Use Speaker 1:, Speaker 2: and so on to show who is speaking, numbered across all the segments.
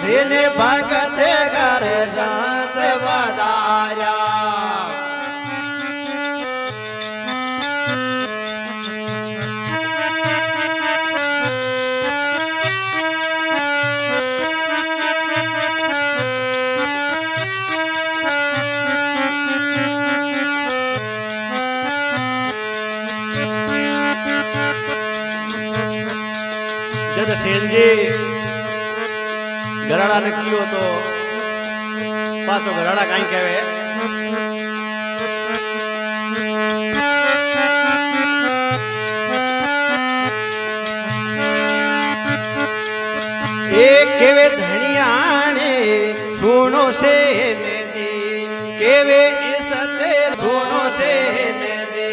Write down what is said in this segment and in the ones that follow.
Speaker 1: सीने भगत घर संत पधारा जद सेन जी घराड़ा ने कियो तो पाछो घराड़ा काई कहे एक केवे धनियाने सुनो से ने दी केवे इसते सुनो से ने दी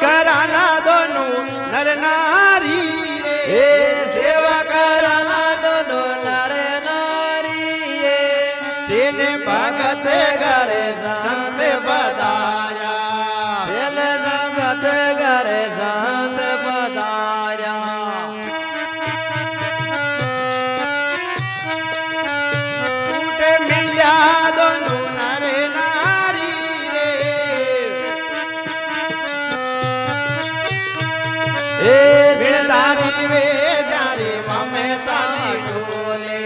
Speaker 1: कराला दोनों नर नारी रे सेवा कराला दोनों नर नारी रे सेन भगत घर संत पधारा सेन भगत घर संत पधारा टूटे मिल्या दोनों नर नारी दारी वे जारी ममता डोले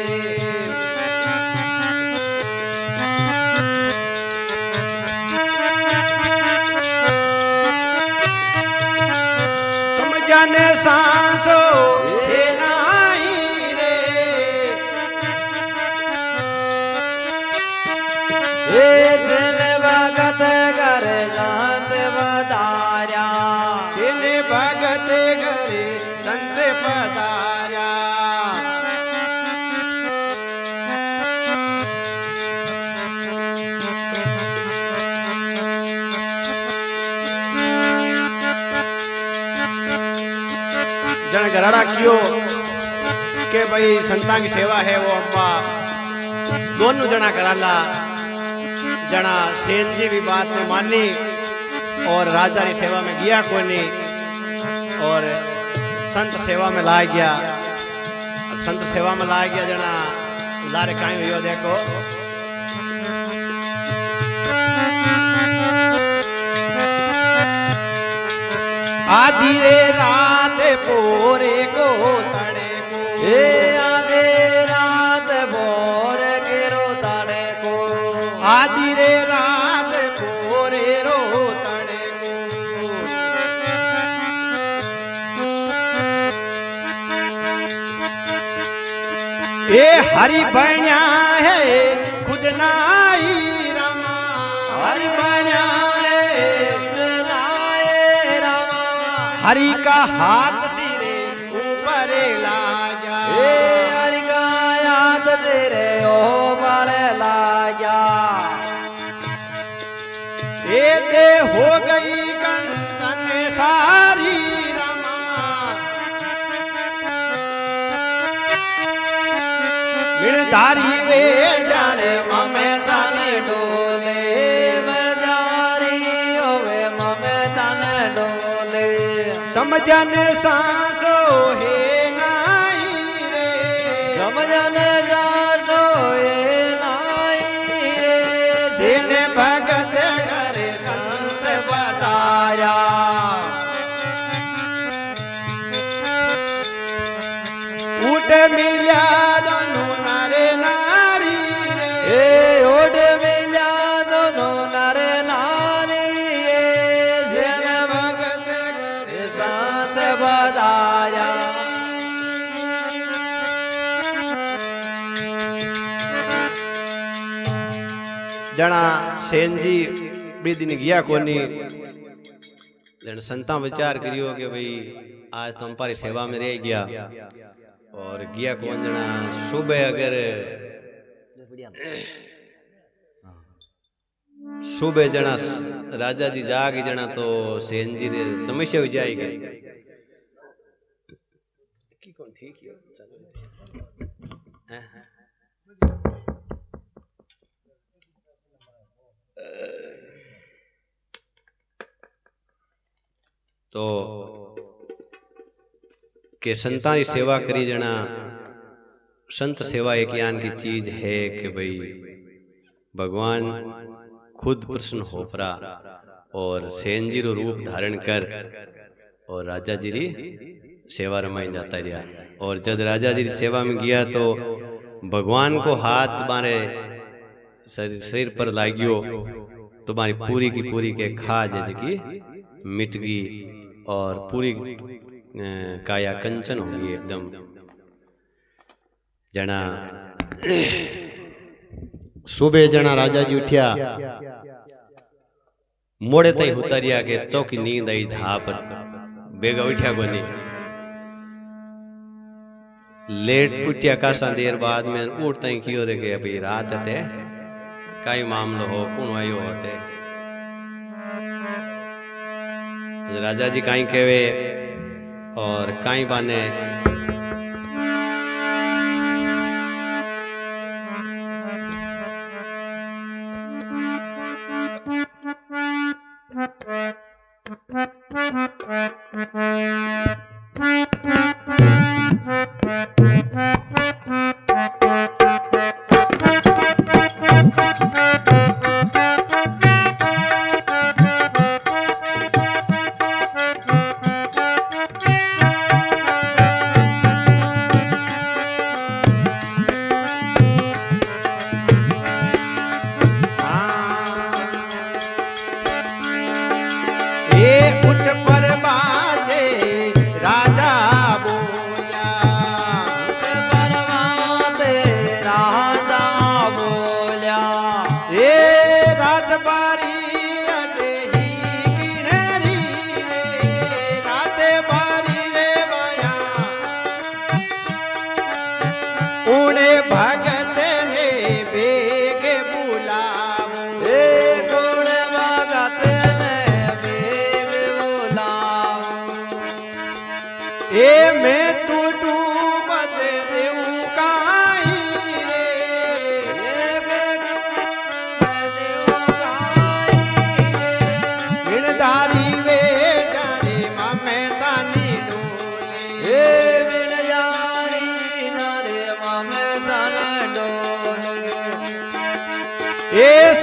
Speaker 1: समझने सांसो हे नाई रे हे सेन भगत घर संत पधारा सेन भगत घरे संत पधारा जन घराड़ा कियो के भाई संतां की सेवा है वो अम्बा दोनों जना कराला जना सेन जी भी बात में मानी और राजा की सेवा में गया कोई नहीं और संत सेवा में ला गया। अब संत सेवा में ला गया जना लारे काई हुई देखो आधी रे रात पोरे को तड़े को आधे रात पोरे के रो तड़े को आधी रे रात पोरे रो तड़े को ये हरि बन्या है खुद नाई रमा हरि बन्या है खुद नाई रमा हरि का हाथ सिरे ऊपर लाया हरि का हाथ सिरे ऊपर लाया ये दे हो गई कंचन सारी रमा मिर्धारी वे जाने ममता ने डोले मिर्धारी होवे ममता ने डोले समझन सांसो हे नाई रे समझन सांसो हे नाई रे सेन भगत घर संत पधारा उठ मिल्या दोनों नारे नारी रे उठ मिल्या दोनों नारे नारी सेन भगत घर संत पधारा जना सेन जी बे दिन गया कोनी जन संता विचार करियो कि भाई आज तो हमारी सेवा में रह गया और गया कौन जना सुबह अगर सुबह जना राजा जी जाग जना तो सेन जी रे समस्या हो जाएगी की कौन ठीक है तो के संतां की सेवा करी जना संत सेवा एक यान की चीज है कि भाई भगवान खुद प्रसन्न हो परा और सेन जी रो रूप धारण कर और राजा जी री सेवा रमाई जाता रहा। और जब राजा जी री सेवा में गया तो भगवान को हाथ मारे शरीर पर लागियो तो मारी पूरी की पूरी के खाज की मिट गई और पूरी काया कंचन हो गई एकदम। जना सुबह जना राजा जी उठिया मोड़े तई उतरिया के चौकी नींद आई धा पर बेगा उठिया कोनी लेट उठिया कासा देर बाद में उठ तई कियो रे के अभी रात हटे काई मामलो हो कौन आयो हटे। राजा जी काई कहवे और काई बाने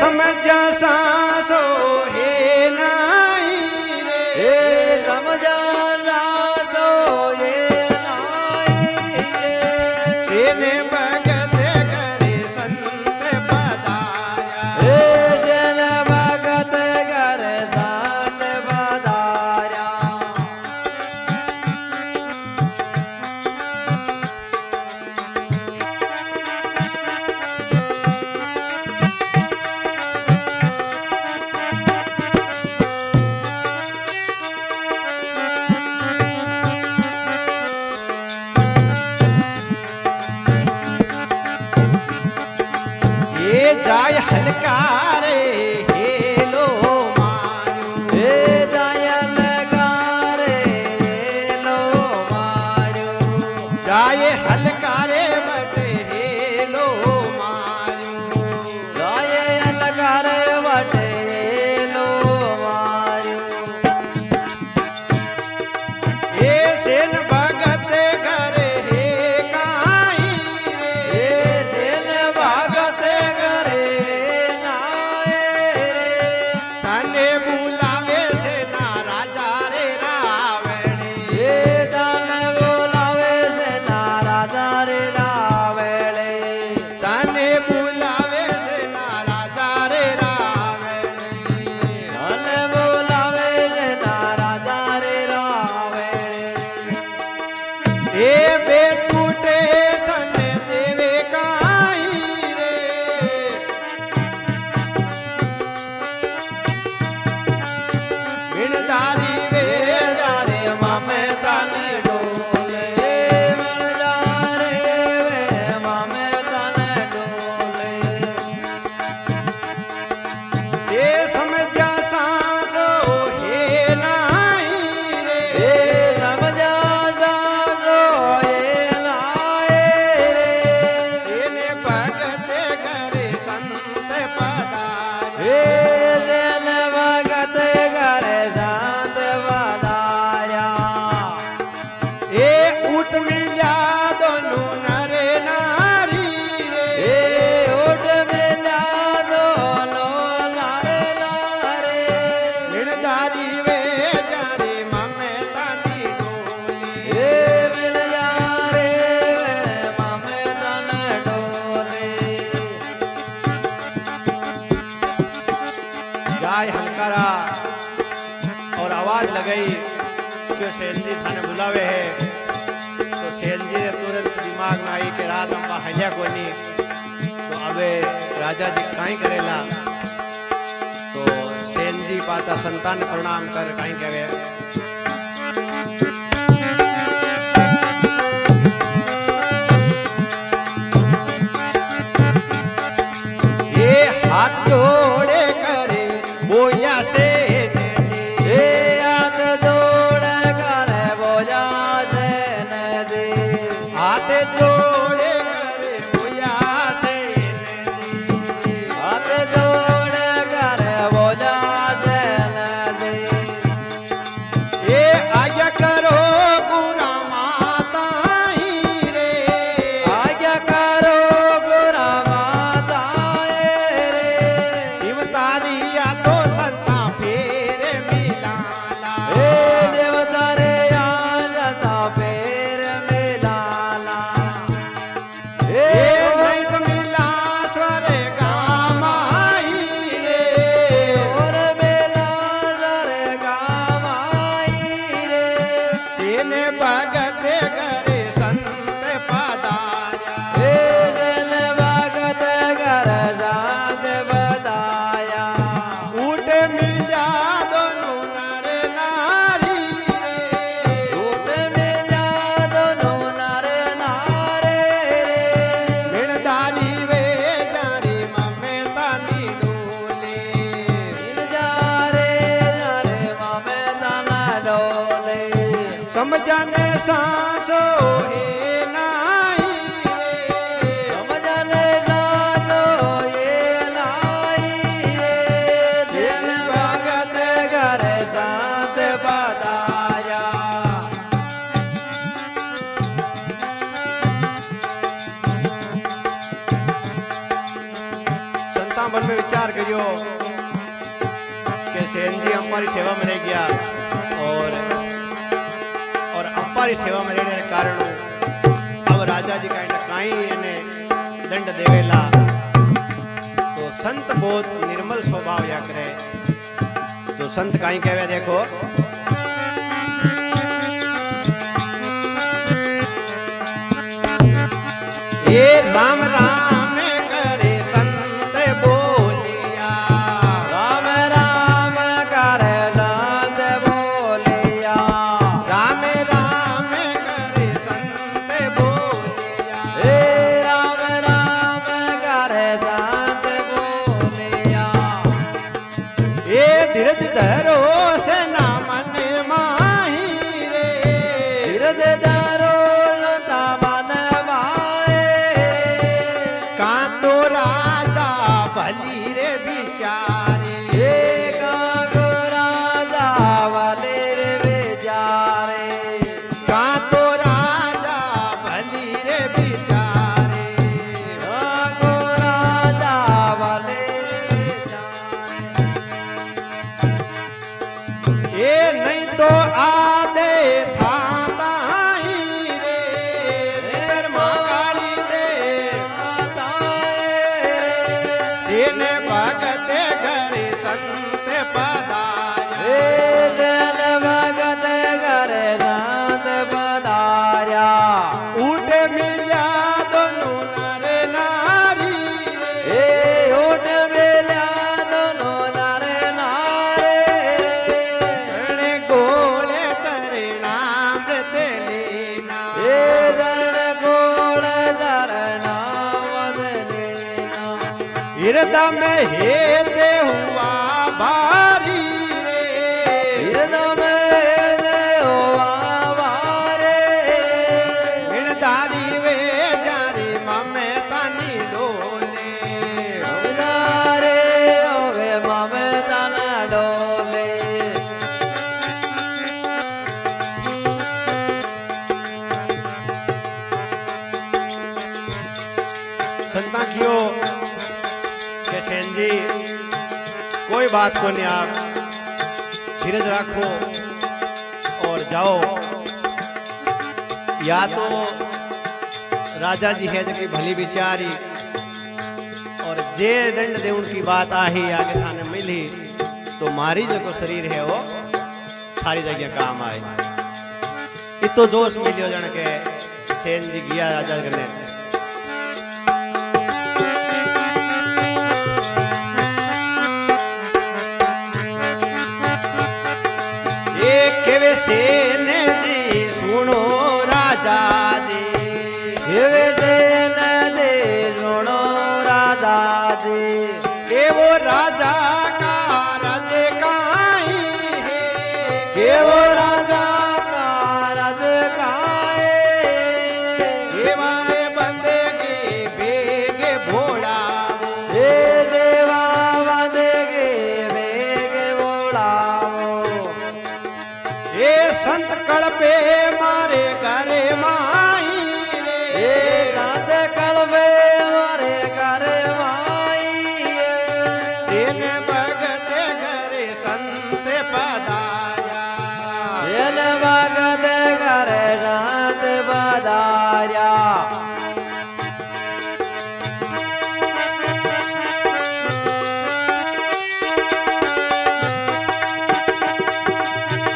Speaker 1: समझा सांसो हे नाई रे समझा सांसो हे नाई रे सेने भगत करे संत पधारा सेने भगत करे संत पधारा। लगई क्यों सेन जी थाने बुलावे है। तो सेन जी ने तुरंत दिमाग में आई कि रात अम्बा हल्या कोनी, तो अबे राजा जी काई करेला। तो सेन जी पाता संतान प्रणाम कर काई कहे, ये हाथ जोड़े करे बोया से समझने सांसो हे नाही रे,
Speaker 2: समझने सांसो ये नाही रे, दिल भगत घर संत बताया।
Speaker 1: संता मन में विचार करियो कि सेन जी हमारी सेवा में रह गया और अंपारी सेवा में रहने के कारण अब राजा जी का काई इन्हें दंड देवेला। तो संत बहुत निर्मल स्वभाव या करे। तो संत काई कहवे देखो, ये राम राम करे संत बोलिया,
Speaker 2: राम राम करे संत बोलिया,
Speaker 1: राम राम करे संत बोलिया,
Speaker 2: हे राम राम करे संत बोलिया।
Speaker 1: ये धीरज धरो से ना मन माही रे,
Speaker 2: धीरज धरो ना मन माहे,
Speaker 1: का तो राजा भली रे बिचारे,
Speaker 2: हे काको राजा वाले रे बेचारे,
Speaker 1: का तो राजा भली रे बिचारे,
Speaker 2: काको राजा वाले रे बेचारे।
Speaker 1: ये नहीं तो आदे था ताही रे, इधर महाकाली दे सीने भगत घर संत पदाया,
Speaker 2: भगत घर संत पधार्या,
Speaker 1: ऊट मिल्या दोनों नर नारी रे,
Speaker 2: हे ऊट मिल्या दोनों नर नारे,
Speaker 1: रण गोले तरे नामृत लेना,
Speaker 2: हे शरण गोड़ शरणा वदलेना,
Speaker 1: हृदय में हेते हुआ भारी रे,
Speaker 2: हृदय में देवा वारे,
Speaker 1: बिनधारी वे जारी ममता नी डोले,
Speaker 2: अवतारे ओवे ममता न डोले।
Speaker 1: संता कियो के सेन जी कोई बात को नहीं, आप धीरज रखो और जाओ। या तो राजा जी है जो भली बिचारी और जे दंड दे उनकी बात आही आगे थाने मिली तो मारी जो को शरीर है वो थारी जगह काम आए। इतो जोश मिलियो जन के सेन जी गया राजा कने। ये केवे सेन जी सुनो राजा जी,
Speaker 2: केवे सेन जी सुनो राजा जी,
Speaker 1: केवो राजा का राज काई है,
Speaker 2: केवो राजा का राज काए,
Speaker 1: देवा में बंदेगी बेगे भोलावो,
Speaker 2: हे देवा बंदेगी बेगे भोलावो,
Speaker 1: ये संत कड़पे मारे घरे माई रे,
Speaker 2: हे संत कड़पे मारे घरे माई,
Speaker 1: सेन भगत घरे संत पधाया,
Speaker 2: सेन भगत घरे संत पधाया,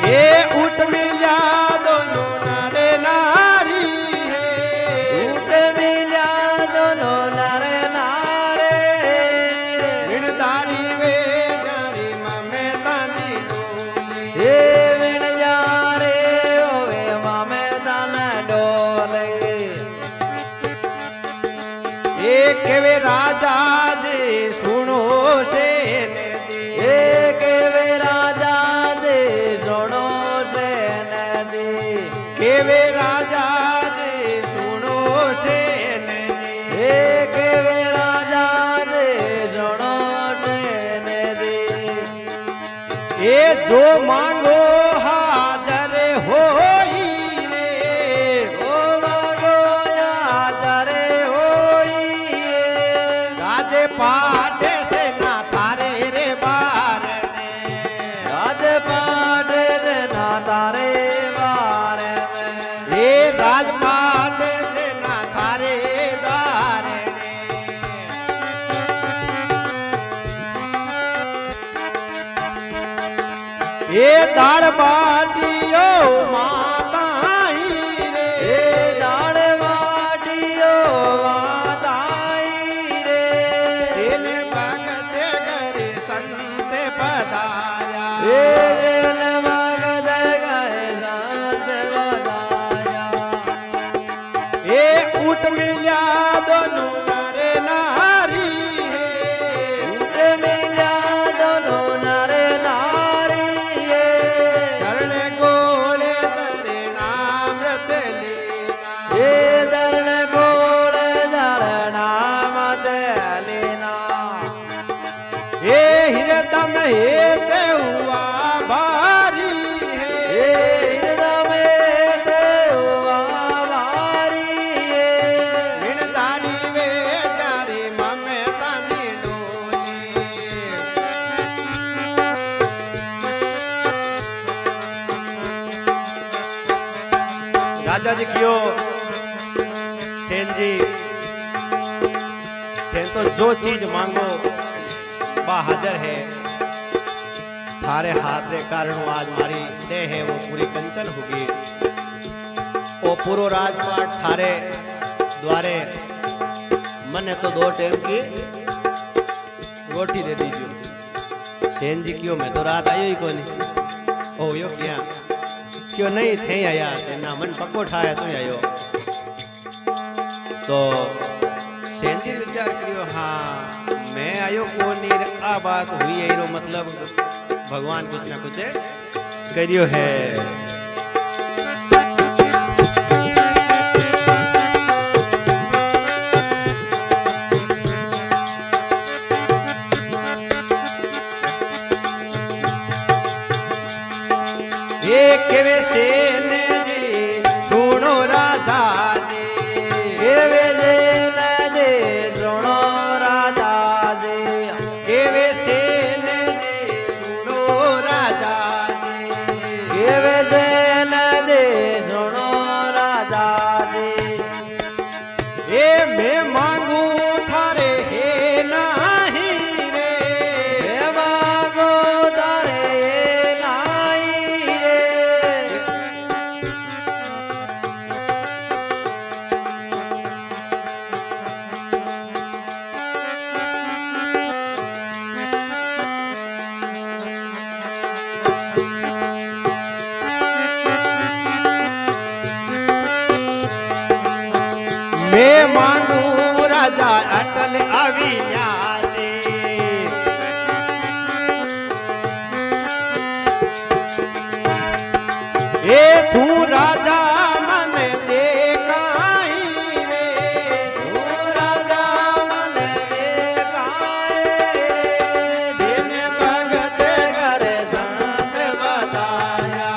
Speaker 1: ये ऊट मिला दोनों नारे नारी है,
Speaker 2: ऊट मिला दोनों नर नारे,
Speaker 1: बिनदारी वे जारी ममे तानी डोली,
Speaker 2: हे बिन जा रे होवे मामे तन डोले,
Speaker 1: ये केवे राजा जी सुनो सेन जी,
Speaker 2: हे केवे राजा दे सुनो सेन जी,
Speaker 1: केवे राजा जी सुनो सेन जी,
Speaker 2: हे केवे राजा दे सुनो सेन जी,
Speaker 1: ये जो मांगो हाजर होई रे,
Speaker 2: ओ मागो यादरे होई,
Speaker 1: राजे पाटे से ना थारे रे बारने,
Speaker 2: राजपाट रे ना तारे बारे में,
Speaker 1: ये राजपाट से ना थारे दारने, ये दाल बाटियो माताई रे,
Speaker 2: हे दाड़ माटियो माताई रे,
Speaker 1: सेन भगत घरे संत पधाया,
Speaker 2: हे जन भगत गए संत बधाया,
Speaker 1: ये ऊट मिला दोनों नारे नारी है,
Speaker 2: ऊट मिला दोनों नर नारी,
Speaker 1: चरण गोले तरे नामृत लीना,
Speaker 2: हे दरण गोड़ धरणा मत लेना,
Speaker 1: ये हृदम हेत हुआ भारी
Speaker 2: हे
Speaker 1: है,
Speaker 2: हृदय में देवा भारी,
Speaker 1: बिनदारी वे जारी ममे तानी डोली, राजा जी क्यों सेन जी थे तो जो चीज मांगो बा हाजर है, थारे हाथ रे कारण आज मारी देह है वो पूरी कंचन होगी, वो पूरो राजपाट थारे द्वारे, मने तो 2 टाइम की रोटी दे दीजिए। सेन जी क्यों मैं तो रात आयो ही कोनी, ओ यो क्या क्यों नहीं थे आया, सेना मन पक्को ठाया तो आयो, तो सेन जी विचार करियो हाँ मैं आयो कोनी रे, आ बात हुई है रो मतलब भगवान कुछ ना कुछ करियो है। ये केवे सेन जी सुनो राजा जी,
Speaker 2: केवे सेन जी सुनो राजा जी,
Speaker 1: केवे सेन जी सुनो राजा जी,
Speaker 2: केवे सेन जी सुनो राजा जी,
Speaker 1: ये मैं मांगू थारे हे नहीं रे,
Speaker 2: हे मांगो तारे लाई रे,
Speaker 1: मैं मांगू राजा अटल अविनाशी ए तू राजा मन दे काई रे
Speaker 2: तू राजा मन दे काई रे
Speaker 1: जिन भगत
Speaker 2: करे
Speaker 1: संत बताया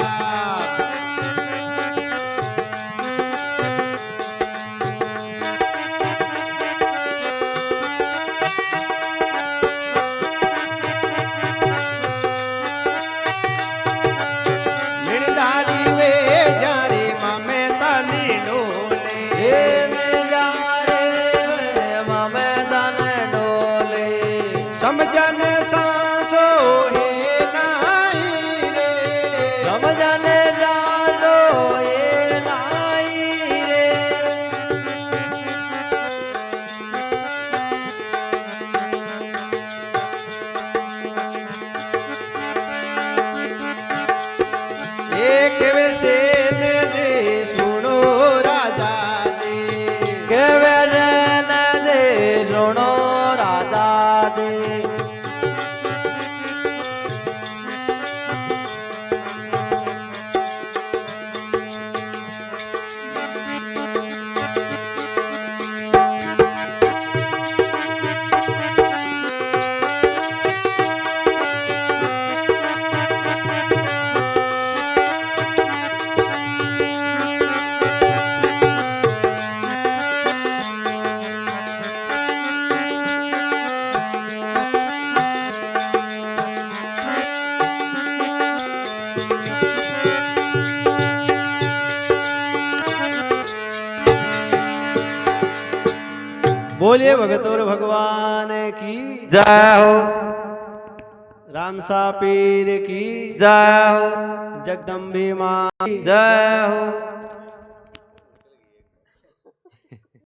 Speaker 1: मिणदारी वे जारे मामे तानी डोले
Speaker 2: हे में जा रे मामे तन डोले
Speaker 1: समझन सांसो हे नाही रे
Speaker 2: समझने जानो ये लाई रे
Speaker 1: एक वेसेन दे सुनो राजा जी
Speaker 2: के वेरन दे सुनो राजा दे
Speaker 1: बोलिए भगतौर भगवान की
Speaker 2: जय हो
Speaker 1: रामसा पीर की
Speaker 2: जय हो
Speaker 1: जगदम्बे माँ की
Speaker 2: जय हो